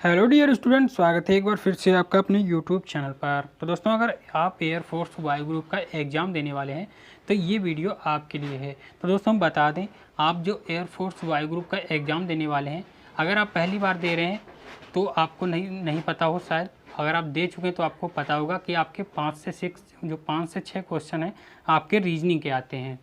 Hello dear student, स्वागत है एक बार फिर से आपका अपने यूट्यूब चैनल पर। तो दोस्तों, अगर आप एयरफोर्स वायु ग्रुप का एग्ज़ाम देने वाले हैं तो ये वीडियो आपके लिए है। तो दोस्तों, हम बता दें, आप जो एयरफोर्स वायु ग्रुप का एग्ज़ाम देने वाले हैं, अगर आप पहली बार दे रहे हैं तो आपको नहीं पता हो शायद। अगर आप दे चुके हैं तो आपको पता होगा कि आपके 5 से 6 क्वेश्चन हैं आपके रीजनिंग के आते हैं।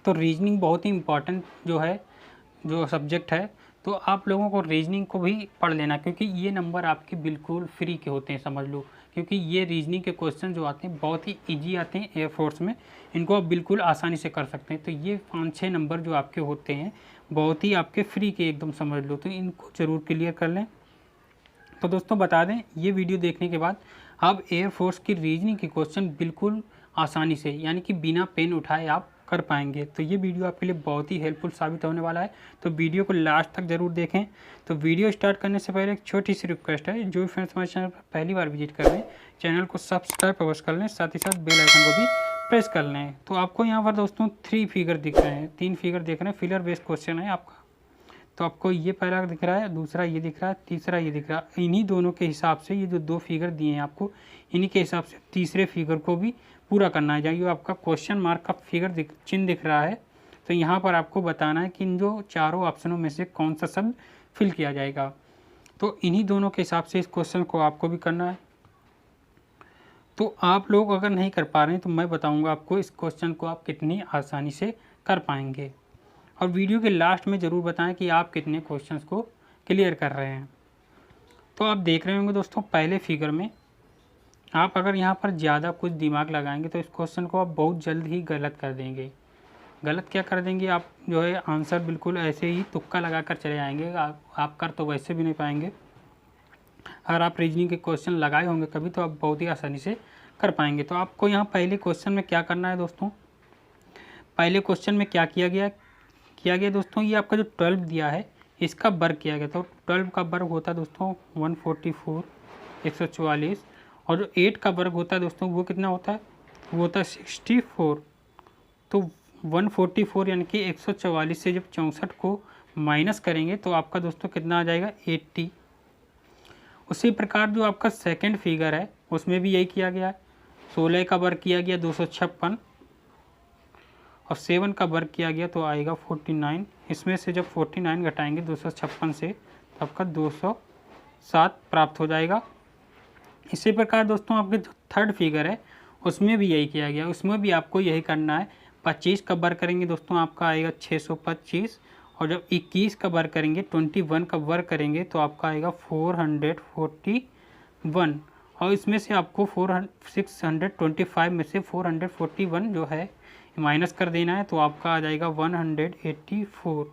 तो रीजनिंग बहुत ही इम्पॉर्टेंट जो सब्जेक्ट है, तो आप लोगों को रीजनिंग को भी पढ़ लेना, क्योंकि ये नंबर आपके बिल्कुल फ्री के होते हैं, समझ लो। क्योंकि ये रीजनिंग के क्वेश्चन जो आते हैं बहुत ही इजी आते हैं एयरफोर्स में, इनको आप बिल्कुल आसानी से कर सकते हैं। तो ये 5-6 नंबर जो आपके होते हैं बहुत ही आपके फ्री के, एकदम समझ लो, तो इनको ज़रूर क्लियर कर लें। तो दोस्तों, बता दें, ये वीडियो देखने के बाद आप एयरफोर्स की रीजनिंग के क्वेश्चन बिल्कुल आसानी से, यानी कि बिना पेन उठाए आप कर पाएंगे। तो ये वीडियो आपके लिए बहुत ही हेल्पफुल साबित होने वाला है, तो वीडियो को लास्ट तक ज़रूर देखें। तो वीडियो स्टार्ट करने से पहले एक छोटी सी रिक्वेस्ट है, जो फ्रेंड्स हमारे चैनल पर पहली बार विजिट कर रहे हैं, चैनल को सब्सक्राइब अवश्य कर लें, साथ ही साथ बेल आइकन को भी प्रेस कर लें। तो आपको यहाँ पर दोस्तों 3 फिगर दिख रहे हैं, 3 फिगर देख रहे हैं, फिलर बेस्ड क्वेश्चन है आपका। तो आपको ये पहला दिख रहा है, दूसरा ये दिख रहा है, तीसरा ये दिख रहा है। इन्हीं दोनों के हिसाब से, ये जो 2 फिगर दिए हैं आपको, इन्हीं के हिसाब से तीसरे फिगर को भी पूरा करना है। जो आपका क्वेश्चन मार्क का फिगर चिन्ह दिख रहा है, तो यहाँ पर आपको बताना है कि इन जो चारों ऑप्शनों में से कौन सा शब्द फिल किया जाएगा। तो इन्हीं दोनों के हिसाब से इस क्वेश्चन को आपको भी करना है। तो आप लोग अगर नहीं कर पा रहे हैं तो मैं बताऊँगा आपको इस क्वेश्चन को आप कितनी आसानी से कर पाएंगे। और वीडियो के लास्ट में ज़रूर बताएं कि आप कितने क्वेश्चंस को क्लियर कर रहे हैं। तो आप देख रहे होंगे दोस्तों, पहले फिगर में आप अगर यहाँ पर ज़्यादा कुछ दिमाग लगाएंगे तो इस क्वेश्चन को आप बहुत जल्द ही गलत कर देंगे। गलत क्या कर देंगे, आप जो है आंसर बिल्कुल ऐसे ही तुक्का लगा कर चले जाएंगे। आप कर तो वैसे भी नहीं पाएंगे। अगर आप रीजनिंग के क्वेश्चन लगाए होंगे कभी तो आप बहुत ही आसानी से कर पाएंगे। तो आपको यहाँ पहले क्वेश्चन में क्या करना है दोस्तों, पहले क्वेश्चन में क्या किया गया दोस्तों, ये आपका जो 12 दिया है इसका वर्ग किया गया। तो 12 का वर्ग होता है दोस्तों 144, 144, और जो 8 का वर्ग होता है दोस्तों वो कितना होता है, वो होता है 64। तो 144 यानी कि 144 से जब 64 को माइनस करेंगे तो आपका दोस्तों कितना आ जाएगा, 80। उसी प्रकार जो आपका सेकेंड फिगर है उसमें भी यही किया गया है। 16 का वर्ग किया गया 256, और 7 का वर्ग किया गया तो आएगा 49। इसमें से जब 49 घटाएंगे 256 से तो आपका 207 प्राप्त हो जाएगा। इसी प्रकार दोस्तों आपके जो थर्ड फिगर है उसमें भी यही किया गया, उसमें भी आपको यही करना है। 25 का वर्ग करेंगे दोस्तों आपका आएगा 625, और जब 21 का वर्ग करेंगे, 21 का वर्ग करेंगे तो आपका आएगा 441, और इसमें से आपको 625 में से 441 जो है माइनस कर देना है, तो आपका आ जाएगा 184।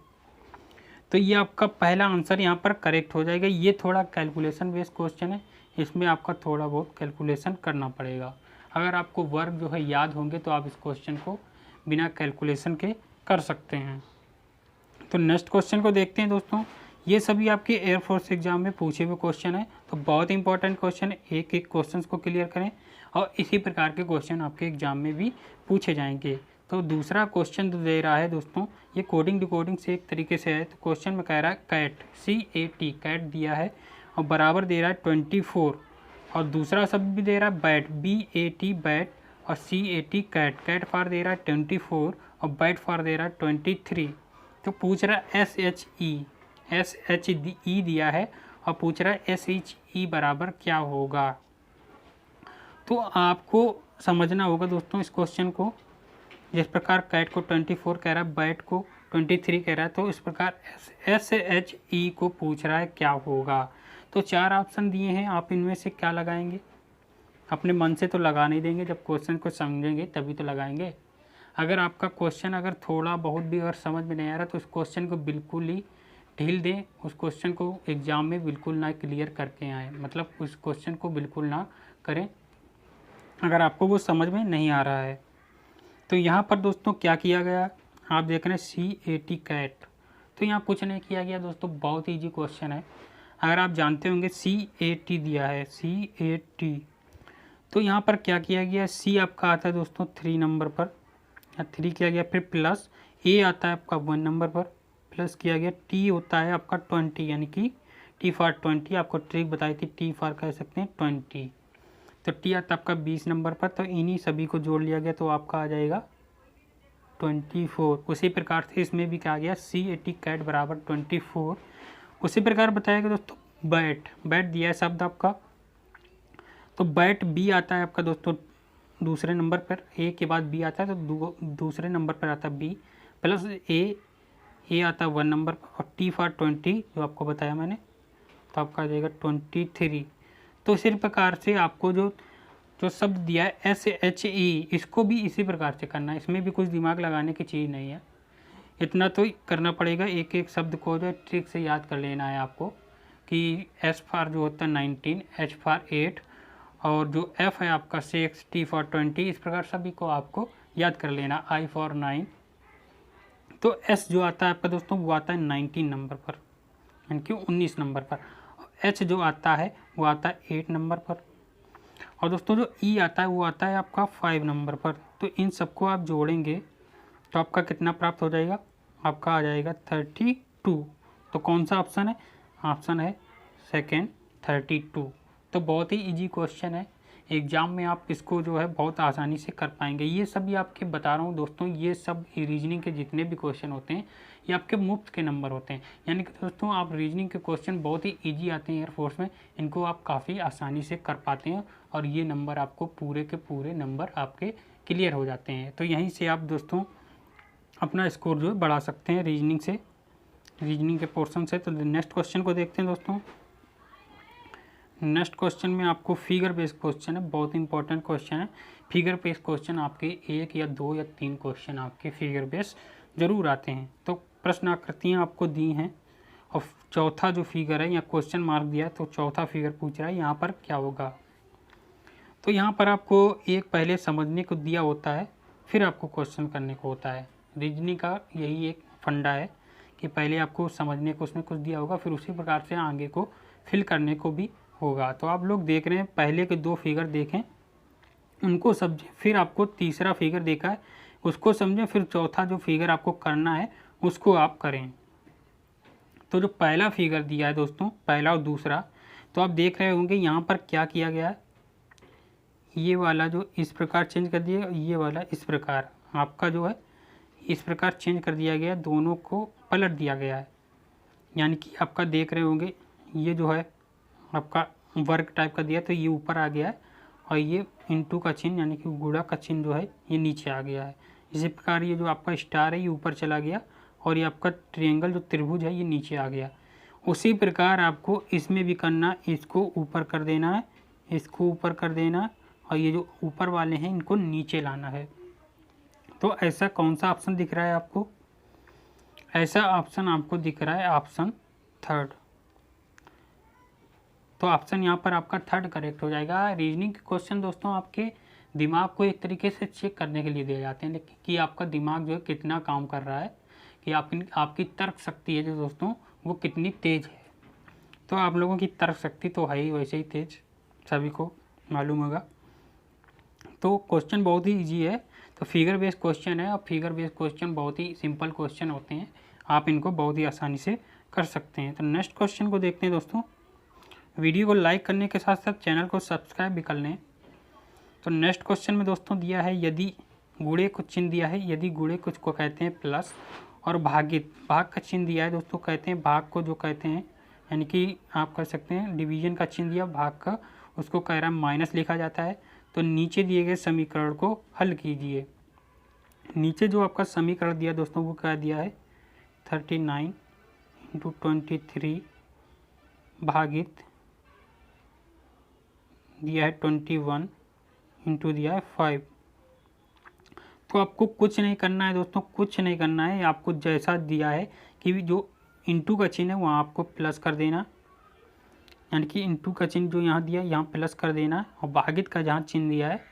तो ये आपका पहला आंसर यहाँ पर करेक्ट हो जाएगा। ये थोड़ा कैलकुलेशन बेस्ड क्वेश्चन है, इसमें आपका थोड़ा बहुत कैलकुलेशन करना पड़ेगा। अगर आपको वर्ग जो है याद होंगे तो आप इस क्वेश्चन को बिना कैलकुलेशन के कर सकते हैं। तो नेक्स्ट क्वेश्चन को देखते हैं दोस्तों। ये सभी आपके एयरफोर्स एग्जाम में पूछे हुए क्वेश्चन है, तो बहुत इंपॉर्टेंट क्वेश्चन है। एक एक क्वेश्चन को क्लियर करें, और इसी प्रकार के क्वेश्चन आपके एग्जाम में भी पूछे जाएंगे। तो दूसरा क्वेश्चन जो दे रहा है दोस्तों, ये कोडिंग डिकोडिंग से एक तरीके से है। तो क्वेश्चन में कह रहा है कैट, CAT कैट दिया है, और बराबर दे रहा है 24, और दूसरा शब्द भी दे रहा है बैट, BAT बैट, और CAT कैट, कैट फार दे रहा है 24, और बैट फार दे रहा है 23। तो पूछ रहा है SHE दिया है, और पूछ रहा है SHE बराबर क्या होगा। तो आपको समझना होगा दोस्तों इस क्वेश्चन को। जिस प्रकार कैट को 24 कह रहा है, बैट को 23 कह रहा है, तो इस प्रकार SHE को पूछ रहा है क्या होगा। तो 4 ऑप्शन दिए हैं, आप इनमें से क्या लगाएंगे। अपने मन से तो लगा नहीं देंगे, जब क्वेश्चन को समझेंगे तभी तो लगाएंगे। अगर आपका क्वेश्चन अगर थोड़ा बहुत भी अगर समझ में नहीं आ रहा तो उस क्वेश्चन को बिल्कुल ही ढील दें, उस क्वेश्चन को एग्ज़ाम में बिल्कुल ना क्लियर करके आएँ, मतलब उस क्वेश्चन को बिल्कुल ना करें अगर आपको वो समझ में नहीं आ रहा है। तो यहाँ पर दोस्तों क्या किया गया, आप देख रहे हैं CAT कैट, तो यहाँ कुछ नहीं किया गया दोस्तों, बहुत ईजी क्वेश्चन है। अगर आप जानते होंगे CAT दिया है, CAT, तो यहाँ पर क्या किया गया, C आपका आता है दोस्तों 3 नंबर पर, 3 किया गया, फिर प्लस A आता है आपका 1 नंबर पर, प्लस किया गया, T होता है आपका 20 यानी कि टी फॉर 20 आपको ट्रिक बताई थी, टी फॉर कह सकते हैं 20। तो टी आता आपका 20 नंबर पर, तो इन्हीं सभी को जोड़ लिया गया तो आपका आ जाएगा 24। उसी प्रकार से इसमें भी कहा गया C80 कैट बराबर 24। उसी प्रकार बताया गया दोस्तों बैट, बैट दिया है शब्द आपका, तो बैट बी आता है आपका दोस्तों दूसरे नंबर पर, ए के बाद बी आता है तो दूसरे नंबर पर आता है बी, प्लस ए आता है 1 नंबर पर, और टी फॉर 20 जो आपको बताया मैंने, तो आपका आ जाएगा 23। तो इसी प्रकार से आपको जो शब्द दिया है SHE, इसको भी इसी प्रकार से करना है, इसमें भी कुछ दिमाग लगाने की चीज़ नहीं है, इतना तो करना पड़ेगा। एक एक शब्द को जो ट्रिक से याद कर लेना है आपको, कि S फॉर जो होता है 19, H फॉर 8, और जो F है आपका 6, T फॉर 20, इस प्रकार सभी को आपको याद कर लेना। I फॉर 9, तो S जो आता है आपका दोस्तों वो आता है 19 नंबर पर, यानी कि 19 नंबर पर। H जो आता है वो आता है 8 नंबर पर, और दोस्तों जो E आता है वो आता है आपका 5 नंबर पर। तो इन सबको आप जोड़ेंगे तो आपका कितना प्राप्त हो जाएगा, आपका आ जाएगा 32। तो कौन सा ऑप्शन है, ऑप्शन है सेकेंड 32। तो बहुत ही इजी क्वेश्चन है, एग्जाम में आप इसको जो है बहुत आसानी से कर पाएंगे। ये सब भी आपके बता रहा हूँ दोस्तों, ये सब रीजनिंग के जितने भी क्वेश्चन होते हैं ये आपके मुफ्त के नंबर होते हैं, यानी कि दोस्तों आप रीजनिंग के क्वेश्चन बहुत ही इजी आते हैं एयरफोर्स में, इनको आप काफ़ी आसानी से कर पाते हैं और ये नंबर आपको पूरे के पूरे नंबर आपके क्लियर हो जाते हैं। तो यहीं से आप दोस्तों अपना स्कोर जो है बढ़ा सकते हैं रीजनिंग से, रीजनिंग के पोर्शन से। तो नेक्स्ट क्वेश्चन को देखते हैं दोस्तों। नेक्स्ट क्वेश्चन में आपको फिगर बेस्ड क्वेश्चन है, बहुत इंपॉर्टेंट क्वेश्चन है। फिगर बेस्ड क्वेश्चन आपके 1 या 2 या 3 क्वेश्चन आपके फिगर बेस्ड जरूर आते हैं। तो प्रश्न आकृतियाँ आपको दी हैं, और चौथा जो फिगर है या क्वेश्चन मार्क दिया है, तो चौथा फिगर पूछ रहा है यहाँ पर क्या होगा। तो यहाँ पर आपको एक पहले समझने को दिया होता है, फिर आपको क्वेश्चन करने को होता है। रीजनिंग का यही एक फंडा है कि पहले आपको समझने को उसमें कुछ दिया होगा, फिर उसी प्रकार से आगे को फिल करने को भी होगा। तो आप लोग देख रहे हैं पहले के 2 फिगर देखें, उनको समझें, फिर आपको तीसरा फिगर देखा है उसको समझें, फिर चौथा जो फिगर आपको करना है उसको आप करें। तो जो पहला फिगर दिया है दोस्तों, पहला और दूसरा, तो आप देख रहे होंगे यहाँ पर क्या किया गया है, ये वाला जो इस प्रकार चेंज कर दिया, ये वाला इस प्रकार आपका जो है इस प्रकार चेंज कर दिया गया, दोनों को पलट दिया गया है। यानी कि आपका देख रहे होंगे ये जो है आपका वर्ग टाइप का दिया, तो ये ऊपर आ गया है, और ये इंटू का चिन्ह यानी कि गुणा का चिन्ह जो है ये नीचे आ गया है। इसी प्रकार ये जो आपका स्टार है ये ऊपर चला गया, और ये आपका ट्रायंगल जो त्रिभुज है ये नीचे आ गया। उसी प्रकार आपको इसमें भी करना, इसको ऊपर कर देना है, इसको ऊपर कर देना है, और ये जो ऊपर वाले हैं इनको नीचे लाना है। तो ऐसा कौन सा ऑप्शन दिख रहा है आपको, ऐसा ऑप्शन आपको दिख रहा है ऑप्शन थर्ड। तो ऑप्शन यहाँ पर आपका थर्ड करेक्ट हो जाएगा। रीजनिंग के क्वेश्चन दोस्तों आपके दिमाग को एक तरीके से चेक करने के लिए दिए जाते हैं, लेकिन कि आपका दिमाग जो है कितना काम कर रहा है, कि आपकी तर्क शक्ति है जो दोस्तों वो कितनी तेज़ है। तो आप लोगों की तर्क शक्ति तो है ही वैसे ही तेज, सभी को मालूम होगा। तो क्वेश्चन बहुत ही ईजी है, तो फिगर बेस्ड क्वेश्चन है, और फिगर बेस्ड क्वेश्चन बहुत ही सिंपल क्वेश्चन होते हैं, आप इनको बहुत ही आसानी से कर सकते हैं। तो नेक्स्ट क्वेश्चन को देखते हैं दोस्तों। वीडियो को लाइक करने के साथ साथ चैनल को सब्सक्राइब भी कर लें। तो नेक्स्ट क्वेश्चन में दोस्तों दिया है, यदि गुणे कुछ चिन्ह दिया है, यदि गुणे कुछ को कहते हैं प्लस, और भागित भाग का चिन्ह दिया है दोस्तों, कहते हैं भाग को जो कहते हैं, यानी कि आप कह सकते हैं डिवीजन का चिन्ह दिया भाग का, उसको कह रहा है माइनस लिखा जाता है। तो नीचे दिए गए समीकरण को हल कीजिए। नीचे जो आपका समीकरण दिया दोस्तों वो क्या दिया है, 39 × 23 भागित दिया है 21 इंटू दिया है 5। तो आपको कुछ नहीं करना है दोस्तों, कुछ नहीं करना है, आपको जैसा दिया है कि जो इंटू का चिन्ह है वहाँ आपको प्लस कर देना, यानी कि इंटू का चिन्ह जो यहाँ दिया है यहाँ प्लस कर देना, और भागित का जहाँ चिन्ह दिया है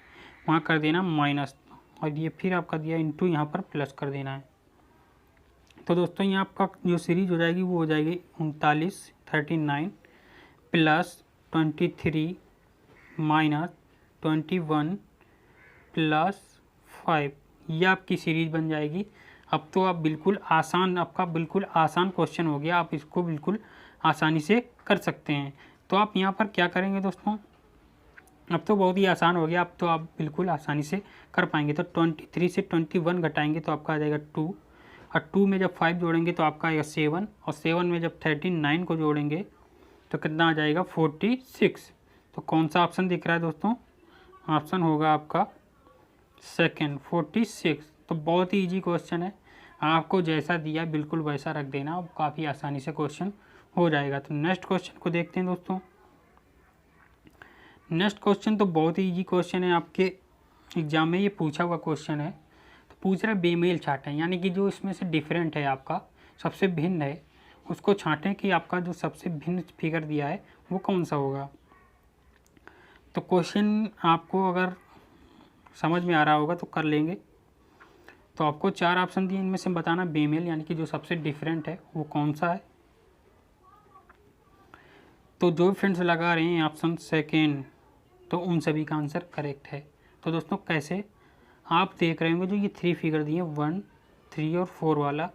वहाँ कर देना माइनस, और ये फिर आपका दिया इंटू यहाँ पर प्लस कर देना है। तो दोस्तों यहाँ आपका जो सीरीज हो जाएगी वो हो जाएगी 39 प्लस 23 माइनस 21 प्लस 5, ये आपकी सीरीज बन जाएगी। अब तो आप बिल्कुल आसान, आपका बिल्कुल आसान क्वेश्चन हो गया, आप इसको बिल्कुल आसानी से कर सकते हैं। तो आप यहाँ पर क्या करेंगे दोस्तों, अब तो बहुत ही आसान हो गया, अब तो आप बिल्कुल आसानी से कर पाएंगे। तो 23 से 21 घटाएंगे तो आपका आ जाएगा 2, और 2 में जब 5 जोड़ेंगे तो आपका आएगा 7, और 7 में जब 39 को जोड़ेंगे तो कितना आ जाएगा 46। तो कौन सा ऑप्शन दिख रहा है दोस्तों, ऑप्शन होगा आपका सेकेंड 46। तो बहुत ही ईजी क्वेश्चन है, आपको जैसा दिया बिल्कुल वैसा रख देना, और काफ़ी आसानी से क्वेश्चन हो जाएगा। तो नेक्स्ट क्वेश्चन को देखते हैं दोस्तों। नेक्स्ट क्वेश्चन तो बहुत ही ईजी क्वेश्चन है, आपके एग्जाम में ये पूछा हुआ क्वेश्चन है। तो पूछ रहा है बेमेल छाँटें, यानी कि जो इसमें से डिफरेंट है, आपका सबसे भिन्न है, उसको छाँटें कि आपका जो सबसे भिन्न फिगर दिया है वो कौन सा होगा। तो क्वेश्चन आपको अगर समझ में आ रहा होगा तो कर लेंगे। तो आपको 4 ऑप्शन दिए, इनमें से बताना बेमेल यानी कि जो सबसे डिफरेंट है वो कौन सा है। तो जो फ्रेंड्स लगा रहे हैं ऑप्शन सेकेंड, तो उन सभी का आंसर करेक्ट है। तो दोस्तों कैसे, आप देख रहे होंगे जो ये 3 फिगर दिए 1, 3 और 4 वाला,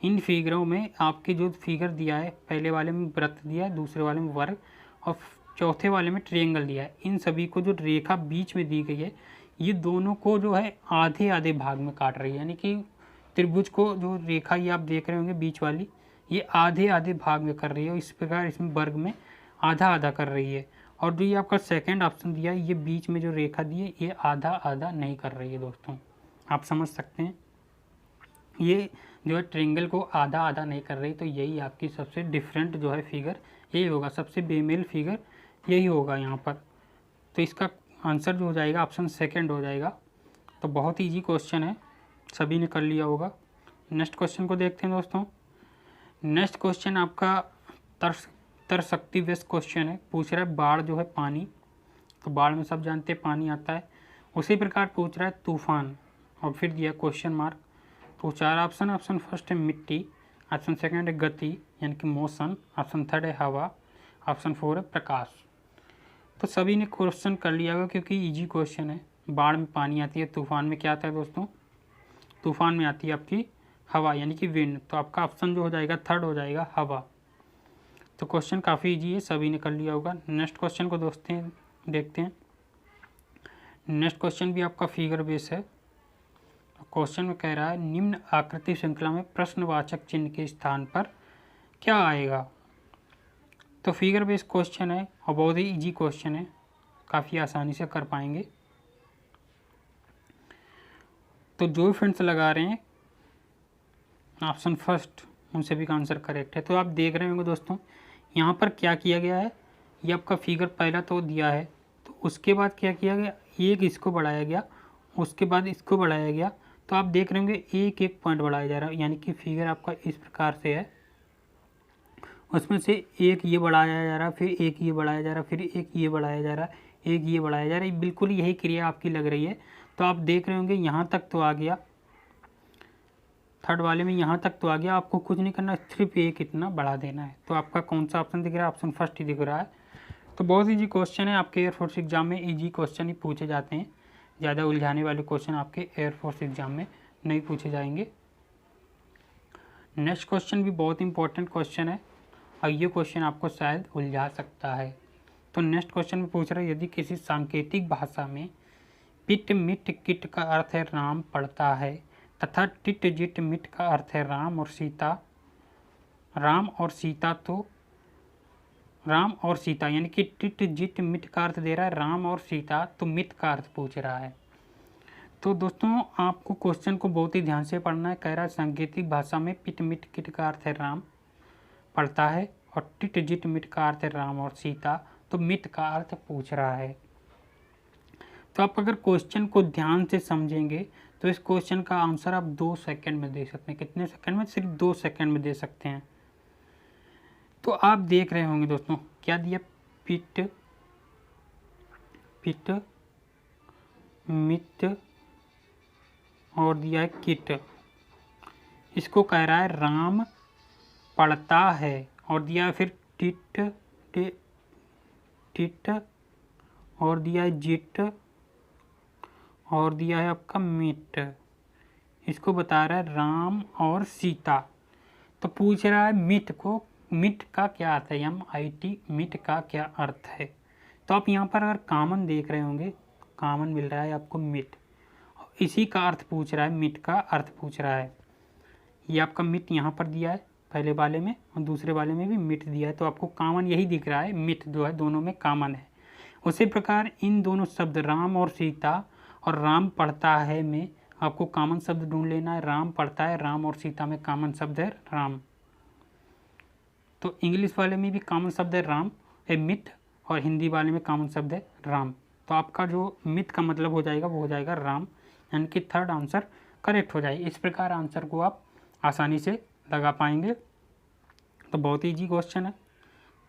इन फिगरों में आपके जो फिगर दिया है, पहले वाले में वृत्त दिया है, दूसरे वाले में वर्ग, और चौथे वाले में ट्रायंगल दिया है। इन सभी को जो रेखा बीच में दी गई है, ये दोनों को जो है आधे आधे भाग में काट रही है, यानी कि त्रिभुज को जो रेखा ये आप देख रहे होंगे बीच वाली, ये आधे आधे भाग में कर रही है, इस प्रकार इसमें वर्ग में आधा आधा कर रही है। और जो ये आपका सेकंड ऑप्शन दिया है, ये बीच में जो रेखा दी है ये आधा आधा नहीं कर रही है दोस्तों, आप समझ सकते हैं। ये जो है ट्रायंगल को आधा आधा नहीं कर रही, तो यही आपकी सबसे डिफरेंट जो है फिगर यही होगा, सबसे बेमेल फिगर यही होगा यहाँ पर। तो इसका आंसर जो हो जाएगा ऑप्शन सेकंड हो जाएगा। तो बहुत ईजी क्वेश्चन है, सभी ने कर लिया होगा। नेक्स्ट क्वेश्चन को देखते हैं दोस्तों। नेक्स्ट क्वेश्चन आपका तर्कशक्ति बेस्ड क्वेश्चन है। पूछ रहा है बाढ़ जो है पानी, तो बाढ़ में सब जानते हैं पानी आता है, उसी प्रकार पूछ रहा है तूफान, और फिर दिया क्वेश्चन मार्क। तो 4 ऑप्शन, ऑप्शन फर्स्ट है मिट्टी, ऑप्शन सेकंड है गति यानी कि मोशन, ऑप्शन थर्ड है हवा, ऑप्शन 4 है प्रकाश। तो सभी ने क्वेश्चन कर लिया होगा क्योंकि इजी क्वेश्चन है। बाढ़ में पानी आती है, तूफान में क्या आता है दोस्तों, तूफान में आती है आपकी हवा यानी कि विंड। तो आपका ऑप्शन जो हो जाएगा थर्ड हो जाएगा हवा। तो क्वेश्चन काफ़ी इजी है, सभी ने कर लिया होगा। नेक्स्ट क्वेश्चन को देखते हैं। नेक्स्ट क्वेश्चन भी आपका फिगर बेस है। क्वेश्चन में कह रहा है निम्न आकृति श्रृंखला में प्रश्नवाचक चिन्ह के स्थान पर क्या आएगा। तो फिगर बेस्ड क्वेश्चन है और बहुत ही इजी क्वेश्चन है, काफ़ी आसानी से कर पाएंगे। तो जो फ्रेंड्स लगा रहे हैं ऑप्शन फर्स्ट, उन सभी का आंसर करेक्ट है। तो आप देख रहे होंगे दोस्तों यहाँ पर क्या किया गया है, ये आपका फिगर पहला तो दिया है, तो उसके बाद क्या किया गया, एक इसको बढ़ाया गया, उसके बाद इसको बढ़ाया गया। तो आप देख रहे होंगे एक एक पॉइंट बढ़ाया जा रहा है, यानी कि फिगर आपका इस प्रकार से है, उसमें से एक ये बढ़ाया जा रहा है, फिर एक ये बढ़ाया जा रहा है, फिर एक ये बढ़ाया जा रहा है, एक ये बढ़ाया जा रहा है, बिल्कुल यही क्रिया आपकी लग रही है। तो आप देख रहे होंगे यहाँ तक तो आ गया, थर्ड वाले में यहाँ तक तो आ गया, आपको कुछ नहीं करना, सिर्फ एक इतना बढ़ा देना है। तो आपका कौन सा ऑप्शन दिख रहा है, ऑप्शन फर्स्ट ही दिख रहा है। तो बहुत ईजी क्वेश्चन है, आपके एयरफोर्स एग्जाम में ईजी क्वेश्चन ही पूछे जाते हैं, ज़्यादा उलझाने वाले क्वेश्चन आपके एयरफोर्स एग्जाम में नहीं पूछे जाएंगे। नेक्स्ट क्वेश्चन भी बहुत इंपॉर्टेंट क्वेश्चन है और ये क्वेश्चन आपको शायद उलझा सकता है। तो नेक्स्ट क्वेश्चन में पूछ रहा है यदि किसी सांकेतिक भाषा में पिट मिट किट का अर्थ है राम पड़ता है तथा टिट जिट मिट का अर्थ है राम और सीता यानी कि टिट जिट मिट का अर्थ दे रहा है राम और सीता, तो मिट का अर्थ पूछ रहा है। तो दोस्तों आपको क्वेश्चन को बहुत ही ध्यान से पढ़ना है। कह रहा है सांकेतिक भाषा में पिट मिट किट का अर्थ है राम पड़ता है और टिट जिट मिट का अर्थ है राम और सीता, तो मिट का अर्थ पूछ रहा है। तो आप अगर क्वेश्चन को ध्यान से समझेंगे तो इस क्वेश्चन का आंसर आप 2 सेकंड में दे सकते हैं। कितने सेकंड में, सिर्फ 2 सेकंड में दे सकते हैं। तो आप देख रहे होंगे दोस्तों क्या दिया, पिट मिट और दिया है किट, इसको कह रहा है राम पड़ता है, और दिया है फिर टिट और दिया है जिट और दिया है आपका मिट, इसको बता रहा है राम और सीता। तो पूछ रहा है मिट को मिट का क्या अर्थ है, MIT मिट का क्या अर्थ है। तो आप यहाँ पर अगर कॉमन देख रहे होंगे, कॉमन मिल रहा है आपको मिट, इसी का अर्थ पूछ रहा है, मिट का अर्थ पूछ रहा है। ये आपका मिट यहाँ पर दिया है पहले वाले में और दूसरे वाले में भी मिट दिया है, तो आपको कॉमन यही दिख रहा है, मिट जो है दोनों में कॉमन है। उसी प्रकार इन दोनों शब्द राम और सीता और राम पढ़ता है में आपको कॉमन शब्द ढूंढ लेना है। राम पढ़ता है, राम और सीता में कॉमन शब्द है राम। तो इंग्लिश वाले में भी कॉमन शब्द है राम ए मिट, और हिंदी वाले में कॉमन शब्द है राम। तो आपका जो मिट का मतलब हो जाएगा वो हो जाएगा राम, यानी कि थर्ड आंसर करेक्ट हो जाएगा। इस प्रकार आंसर को आप आसानी से लगा पाएंगे। तो बहुत ही ईजी क्वेश्चन है।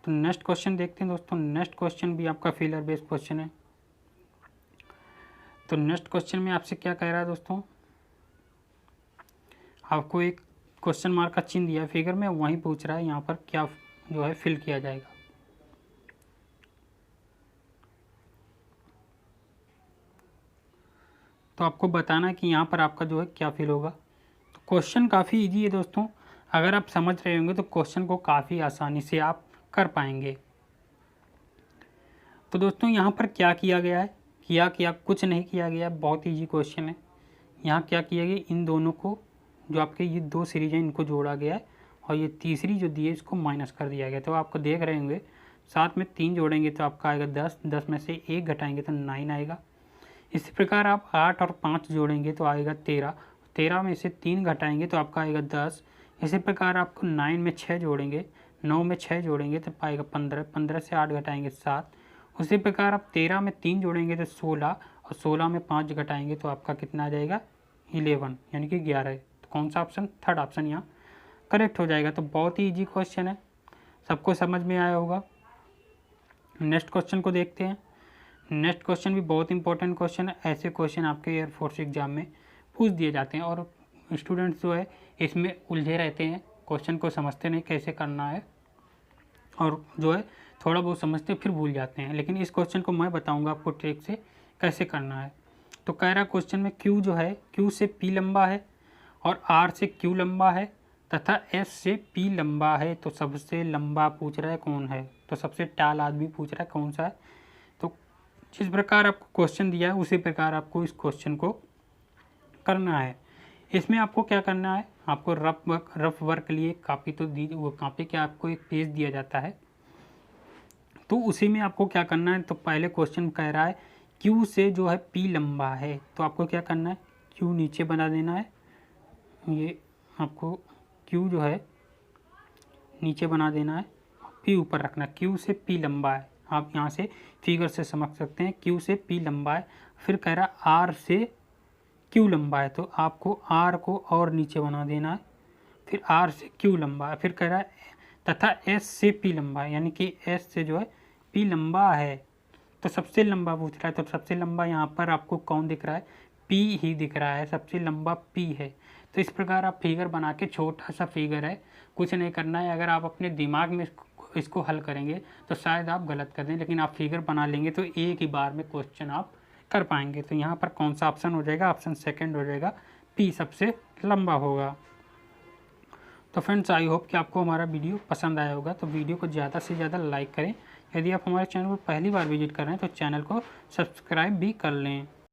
तो नेक्स्ट क्वेश्चन देखते हैं दोस्तों। नेक्स्ट क्वेश्चन भी आपका फिलर बेस्ड क्वेश्चन है। तो नेक्स्ट क्वेश्चन में आपसे क्या कह रहा है दोस्तों, आपको एक क्वेश्चन मार्क का चिन्ह दिया है फिगर में, वहीं पूछ रहा है यहाँ पर क्या जो है फिल किया जाएगा। तो आपको बताना है कि यहाँ पर आपका जो है क्या फिल होगा। तो क्वेश्चन काफ़ी इजी है दोस्तों, अगर आप समझ रहे होंगे तो क्वेश्चन को काफ़ी आसानी से आप कर पाएंगे। तो दोस्तों यहाँ पर क्या किया गया है, किया कुछ नहीं किया गया, बहुत ईजी क्वेश्चन है। यहाँ क्या किया गया, इन दोनों को जो आपके ये दो सीरीज हैं इनको जोड़ा गया है और ये तीसरी जो दी है इसको माइनस कर दिया गया। तो आपको देख रहे होंगे 7 में 3 जोड़ेंगे तो आपका आएगा 10, 10 में से 1 घटाएंगे तो 9 आएगा। इसी प्रकार आप 8 और 5 जोड़ेंगे तो आएगा 13, 13 में से 3 घटाएंगे तो आपका आएगा 10। इसी प्रकार आपको 9 में 6 जोड़ेंगे, 9 में 6 जोड़ेंगे तो पाएगा 15, 15 से 8 घटाएंगे 7। उसी प्रकार आप 13 में 3 जोड़ेंगे तो 16 और 16 में 5 घटाएंगे तो आपका कितना आ जाएगा 11, यानी कि 11। तो कौन सा ऑप्शन, थर्ड ऑप्शन यहाँ करेक्ट हो जाएगा। तो बहुत ही ईजी क्वेश्चन है, सबको समझ में आया होगा। नेक्स्ट क्वेश्चन को देखते हैं। नेक्स्ट क्वेश्चन भी बहुत इंपॉर्टेंट क्वेश्चन है। ऐसे क्वेश्चन आपके एयरफोर्स एग्जाम में पूछ दिए जाते हैं और स्टूडेंट्स जो है इसमें उलझे रहते हैं, क्वेश्चन को समझते नहीं कैसे करना है और जो है थोड़ा बहुत समझते फिर भूल जाते हैं। लेकिन इस क्वेश्चन को मैं बताऊंगा आपको ट्रिक से कैसे करना है। तो कह रहा क्वेश्चन में Q जो है, Q से P लंबा है और R से Q लंबा है तथा S से P लंबा है। तो सबसे लंबा पूछ रहा है कौन है, तो सबसे टाल आदमी पूछ रहा है कौन सा है। तो जिस प्रकार आपको क्वेश्चन दिया है उसी प्रकार आपको इस क्वेश्चन को करना है। इसमें आपको क्या करना है, आपको रफ वर्क लिए कापी तो दी, वो कापी के आपको एक पेज दिया जाता है, तो उसी में आपको क्या करना है। तो पहले क्वेश्चन कह रहा है Q से जो है P लंबा है, तो आपको क्या करना है, Q नीचे बना देना है। ये आपको Q जो है नीचे बना देना है, P ऊपर रखना है। Q से P लंबा है, आप यहाँ से फिगर से समझ सकते हैं। Q से P लंबा है, फिर कह रहा है R से Q लंबा है, तो आपको R को और नीचे बना देना है। फिर R से Q लंबा है, फिर कह रहा है तथा S से P लंबा है, यानी कि S से जो है P लंबा है। तो सबसे लंबा पूछ रहा है, तो सबसे लंबा यहाँ पर आपको कौन दिख रहा है, P ही दिख रहा है, सबसे लंबा P है। तो इस प्रकार आप फिगर बना के, छोटा सा फिगर है, कुछ नहीं करना है। अगर आप अपने दिमाग में इसको हल करेंगे तो शायद आप गलत कर दें, लेकिन आप फिगर बना लेंगे तो एक ही बार में क्वेश्चन आप कर पाएंगे। तो यहाँ पर कौन सा ऑप्शन हो जाएगा, ऑप्शन सेकंड हो जाएगा, P सबसे लंबा होगा। तो फ्रेंड्स आई होप कि आपको हमारा वीडियो पसंद आया होगा। तो वीडियो को ज़्यादा से ज़्यादा लाइक करें। यदि आप हमारे चैनल पर पहली बार विजिट कर रहे हैं तो चैनल को सब्सक्राइब भी कर लें।